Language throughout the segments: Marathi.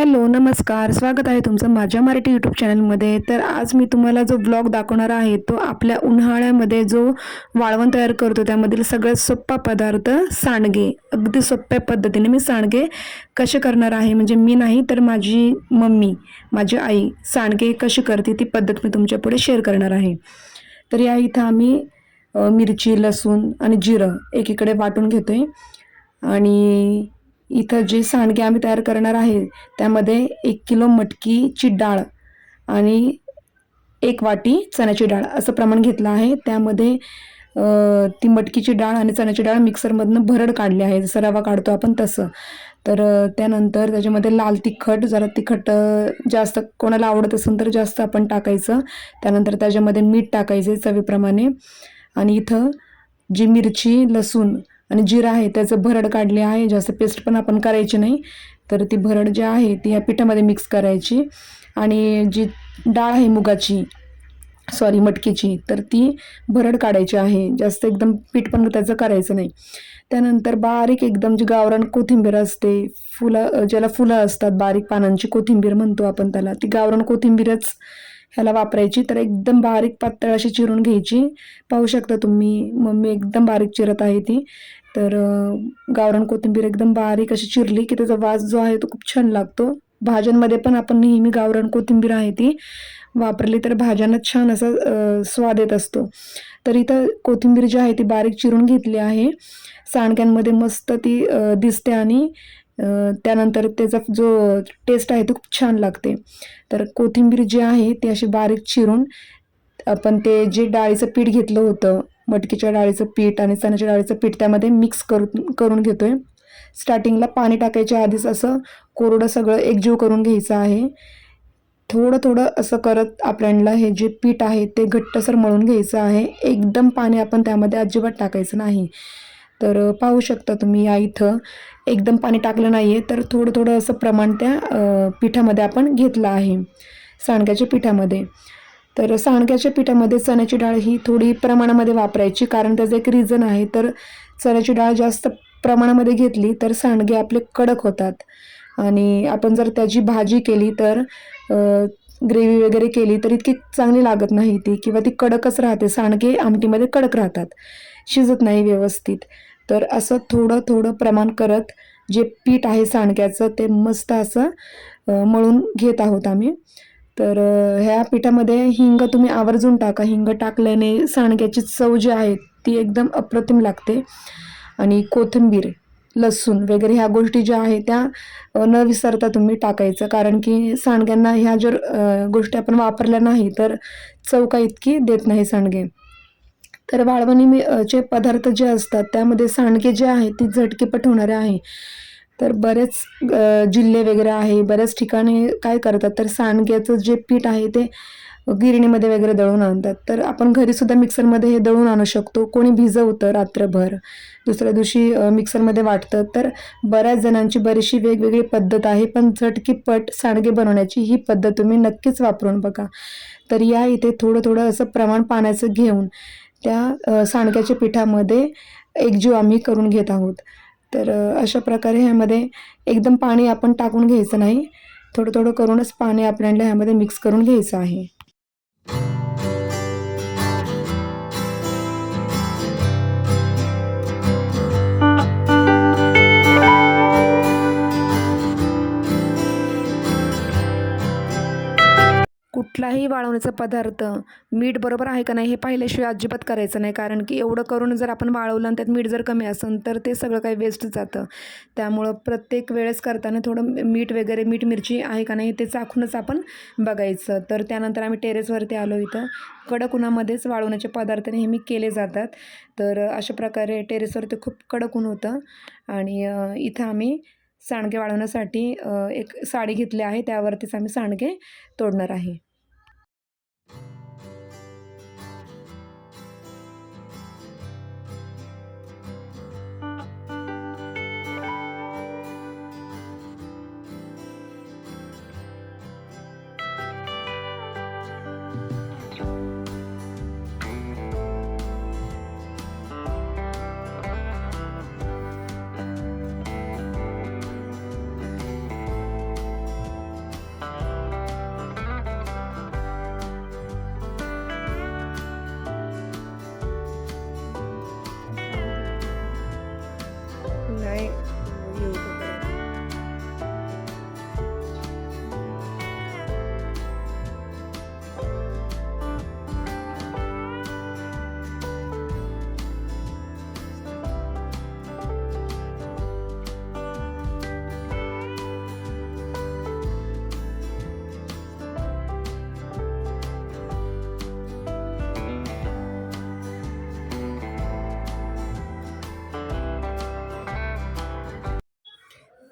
हॅलो, नमस्कार. स्वागत आहे तुमचं माझ्या मराठी यूट्यूब चॅनलमध्ये. तर आज मी तुम्हाला जो ब्लॉग दाखवणार आहे तो आपल्या उन्हाळ्यामध्ये जो वाळवण तयार करतो त्यामधील सगळ्यात सोपा पदार्थ सांडगे. अगदी सोप्या पद्धतीने मी सांडगे कसे करणार आहे, म्हणजे मी नाही तर माझी मम्मी, माझी आई सांडगे कशी करते ती पद्धत मी तुमच्यापुढे शेअर करणार आहे. तर या इथं आम्ही मिरची, लसूण आणि जिरं एकीकडे वाटून घेतोय आणि इथं जे सांडगे आम्ही तयार करणार आहे त्यामध्ये 1 किलो मटकीची डाळ आणि 1 वाटी चण्याची डाळ असं प्रमाण घेतलं आहे. त्यामध्ये ती मटकीची डाळ आणि चण्याची डाळ मिक्सरमधनं भरड काढली आहे, जसं रवा काढतो आपण तसं. तर त्यानंतर त्याच्यामध्ये लाल तिखट, जरा तिखट जास्त कोणाला आवडत असेल तर जास्त आपण टाकायचं. त्यानंतर त्याच्यामध्ये मीठ टाकायचे चवीप्रमाणे आणि इथं जी मिरची, लसूण आणि जिरं आहे त्याचं भरड काढली आहे. जास्त पेस्ट पण आपण करायची नाही. तर ती भरड जी आहे ती या पिठामध्ये मिक्स करायची आणि जी डाळ आहे मटकीची, तर ती भरड काढायची आहे. जास्त एकदम पीठ पण त्याचं करायचं नाही. त्यानंतर बारीक एकदम जी गावरान कोथिंबीर असते, ज्याला फुलं असतात, बारीक पानांची कोथिंबीर म्हणतो आपण त्याला, ती गावरान कोथिंबीरच ह्याला वापरायची. तर एकदम बारीक पातळ अशी चिरून घ्यायची. पाहू शकता तुम्ही, मम्मी एकदम बारीक चिरत आहे ती. तर गावरान कोथिंबीर एकदम बारीक अशी चिरली की त्याचा वास जो आहे तो खूप छान लागतो. भाज्यांमध्ये पण आपण नेहमी गावरान कोथिंबीर आहे ती वापरली तर भाज्यांना छान असा स्वाद येत असतो. तर इथं कोथिंबीर जी आहे ती बारीक चिरून घेतली आहे. सांडग्यांमध्ये मस्त ती दिसते आणि त्यानंतर त्याचा जो टेस्ट आहे तो खूप छान लागते. तर कोथिंबीर जी आहे ती अशी बारीक चिरून आपण ते जे डाळीचं पीठ घेतलं होतं, मटकीच्या डाळीचं पीठ आणि चण्याच्या डाळीचं पीठ त्यामध्ये मिक्स करून घेतोय. स्टार्टिंगला पाणी टाकायच्या आधीच असं कोरडं सगळं एकजीव करून घ्यायचं आहे. थोडं थोडं असं करत आपल्याला हे जे पीठ आहे ते घट्टसर मळून घ्यायचं आहे. एकदम पाणी आपण त्यामध्ये अजिबात टाकायचं नाही. तर पाहू शकता तुम्ही या इथं एकदम पाणी टाकलं नाही आहे, तर थोडं थोडं असं प्रमाण त्या पिठामध्ये आपण घेतलं आहे, सांडग्याच्या पिठामध्ये. तर सांडग्याच्या पिठामध्ये चण्याची डाळ ही थोडी प्रमाणामध्ये वापरायची, कारण त्याचं एक रिझन आहे. तर चण्याची डाळ जास्त प्रमाणामध्ये घेतली तर सांडगे आपले कडक होतात आणि आपण जर त्याची भाजी केली तर ग्रेव्ही वगैरे केली तर इतकी चांगली लागत नाही ती, किंवा ती कडकच राहते. सांडगे आमटीमध्ये कडक राहतात, शिजत नाही व्यवस्थित. तर असं थोडं थोडं प्रमाण करत जे पीठ आहे सांडग्याचं ते मस्त असं मळून घेत आहोत आम्ही. तर ह्या पिठामध्ये हिंग तुम्ही आवर्जून टाका. हिंग टाकल्याने सांडग्याची चव जी आहे ती एकदम अप्रतिम लागते. आणि कोथिंबीर, लसूण वगैरे ह्या गोष्टी ज्या आहेत त्या न विसरता तुम्ही टाकायचं, कारण की सांडग्यांना ह्या जर गोष्टी आपण वापरल्या नाही तर चव काही इतकी देत नाही सांडगे. तर वाळवणी चे पदार्थ जे असतात त्यामध्ये सांडगे जे आहेत ती झटकीपट होणारे आहे. तर बरेच जिल्हे वगैरे आहे, बऱ्याच ठिकाणी काय करतात तर सांडग्याचं जे पीठ आहे ते गिरणीमध्ये वगैरे दळून आणतात. तर आपण घरीसुद्धा मिक्सरमध्ये हे दळून आणू शकतो. कोणी भिजवतं रात्रभर, दुसऱ्या दिवशी मिक्सरमध्ये वाटतं. तर बऱ्याच जणांची बरीचशी वेगवेगळी पद्धत आहे, पण झटकीपट सांडगे बनवण्याची ही पद्धत तुम्ही नक्कीच वापरून बघा. तर या इथे थोडं थोडं असं प्रमाण पाण्याचं घेऊन त्या सांडग्याच्या पिठामध्ये एकजीव आम्ही करून घेत आहोत. तर अशा प्रकारे ह्यामध्ये एकदम पाणी आपण टाकून घ्यायचं नाही, थोडं थोडं करूनच पाणी आपल्याला ह्यामध्ये मिक्स करून घ्यायचं आहे. कुठलाही वाळवण्याचा पदार्थ मीठ बरोबर आहे का नाही हे पाहिल्याशिवाय अजिबात करायचं नाही, कारण की एवढं करून जर आपण वाळवलं आणि त्यात मीठ जर कमी असेल तर ते सगळं काही वेस्ट जातं. त्यामुळं प्रत्येक वेळेस करताना थोडं मीठ वगैरे, मीठ मिरची आहे का नाही ते चाखूनच आपण बघायचं. तर त्यानंतर आम्ही टेरेसवरती आलो. इथं कडक उन्हामध्येच वाळवण्याचे पदार्थ नेहमी केले जातात. तर अशा प्रकारे टेरेसवरती खूप कडक ऊन होतं आणि इथं आम्ही सांडगे वाळवण्यासाठी एक साडी घेतली आहे, त्यावरतीच आम्ही सांडगे तोडणार आहे.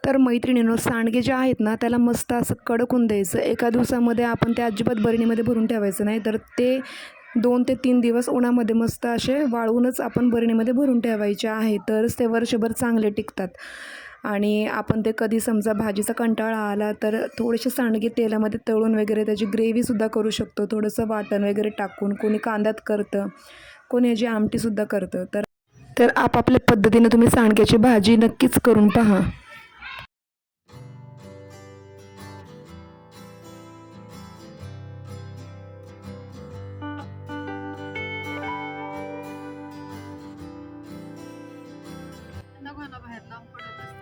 तर मैत्रिणींनो, सांडगे जे आहेत ना त्याला मस्त असं कडक होऊन द्यायचं. एका दिवसामध्ये आपण ते अजिबात बरणीमध्ये भरून ठेवायचं नाही, तर ते 2 ते 3 दिवस उन्हामध्ये मस्त असे वाळवूनच आपण बरणीमध्ये भरून ठेवायचे आहे. तरच ते वर्षभर चांगले टिकतात. आणि आपण ते कधी समजा भाजीचा कंटाळा आला तर थोडेसे सांडगे तेलामध्ये तळून वगैरे त्याची ग्रेव्हीसुद्धा करू शकतो. थोडंसं वाटण वगैरे टाकून, कोणी कांद्यात करतं, कोणी ह्याची आमटीसुद्धा करतं. तर आपापल्या पद्धतीनं तुम्ही सांडग्याची भाजी नक्कीच करून पहा. दोघांना बाहेर लांब पडत असतं.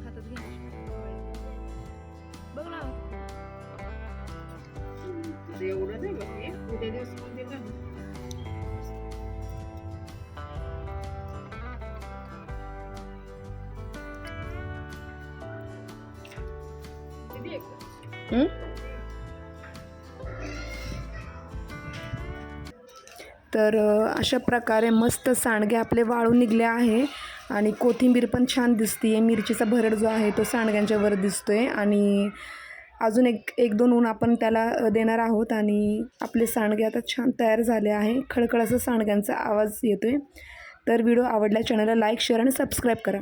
हातात घे. बघ ना. एवढं नाही बघ हे. उद्या दिवस पण दिलं ना. किती आहे? तर अशा प्रकारे मस्त सांडगे आपले वाळून निघले आहे आणि कोथिंबीर पण छान दिसते आहे. मिरचीचा भरड जो आहे तो सांडग्यांच्या वर दिसतो आहे आणि अजून एक दोन ऊन आपण त्याला देणार आहोत आणि आपले सांडगे आता छान तयार झाले आहे. खळखळ असं सांडग्यांचा आवाज येतो आहे. तर व्हिडिओ आवडल्या चॅनलला लाईक, शेअर आणि सबस्क्राईब करा.